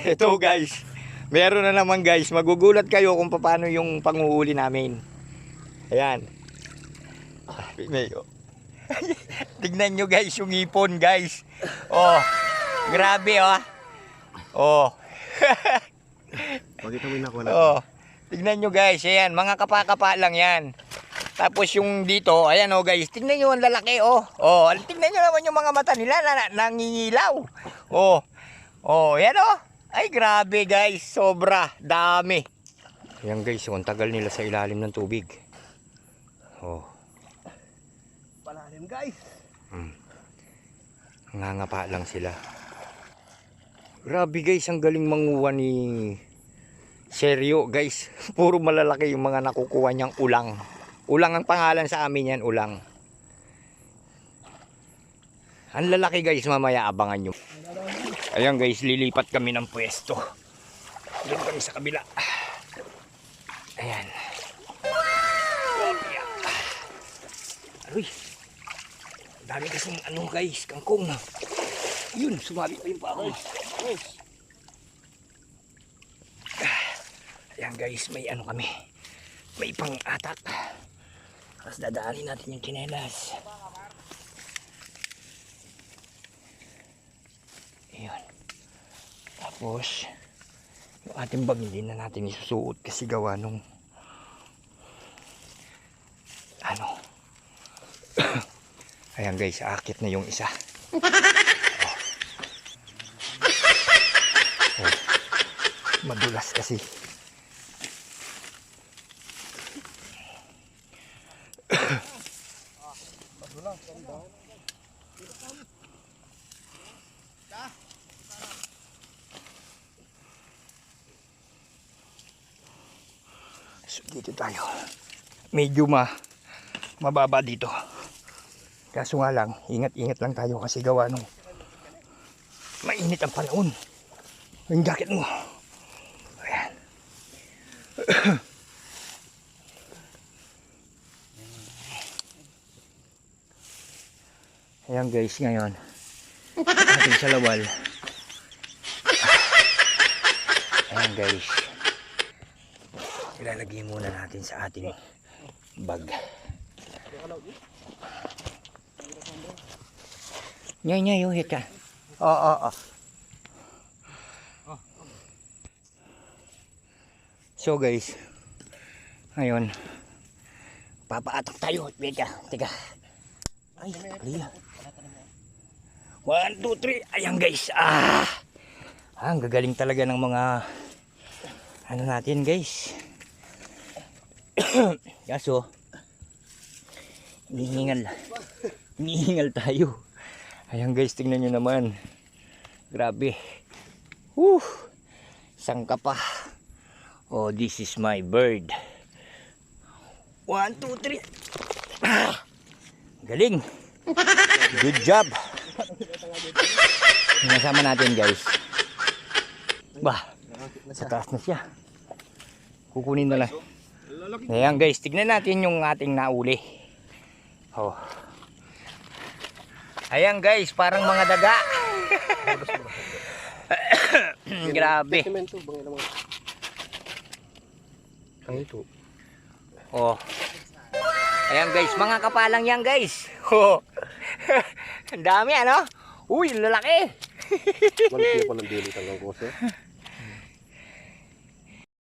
Ito guys, meron na naman guys. Magugulat kayo kung paano yung panguhuli namin. Ayan. Tignan nyo guys yung ipon guys. Oh, grabe oh. Oh. Pakita mo na ko na. Oh. Tignan nyo guys, ayan, mga kapa-kapa lang yan. Tapos yung dito, ayan oh guys, tignan nyo ang lalaki oh. Oh, tignan nyo naman yung mga mata nila nangingilaw. Oh. Oh, ayan oh. Ay grabe guys, sobra, dami. Ayan guys, oh, ang tagal nila sa ilalim ng tubig. Oh. Palalim guys. Ngangapa lang sila. Grabe guys, ang galing manguha ni Seryo guys. Puro malalaki yung mga nakukuha niyang ulang. Ulang ang pangalan sa amin yan, ulang. Ang lalaki guys, mamaya abangan nyo. Ayan guys, lilipat kami ng pwesto. Doon kami sa kabila. Ayan. Aroy. Dami kasing ano guys, kangkong. Yun, sumabi pa yung pako. Ayan guys, may ano kami. May pang-atak. Tapos dadaanin natin yung tsinelas. Ayan. Tapos, yung ating bag hindi na natin isusuot kasi gawa nung ano. Ayan guys, aakit na yung isa. Oh. Oh. Madulas kasi. So, dito tayo. Medyo mababa dito. Kaso nga lang, ingat-ingat lang tayo kasi gawa nung mainit ang panahon. Yung jacket mo. Ayan. Ayan guys, ngayon ating salawal. Ayan guys, ilalagay muna natin sa ating bag. Nyay, uhit ka. Oo. So guys, ngayon papaatak tayo. Teka. Ay, liya. 1, 2, 3. Ayan guys. Ang gagaling talaga ng mga ano natin guys. Kaso hinihingal tayo. Ayan guys, tingnan nyo naman. Grabe. Sangka pa. Oh, this is my bird. 1, 2, 3. Galing. Good job. Nasama natin guys. Bah, sa taas na siya. Kukunin na lang. Ayan guys, tignan natin yung ating nauli. Oh. Ayan guys, parang mga daga. Grabe. Oh. Ayan guys, mga kapalang yan guys. Oh. Ang dami ano? Uy, lalaki. Malaki pa ng bilit hanggang kose.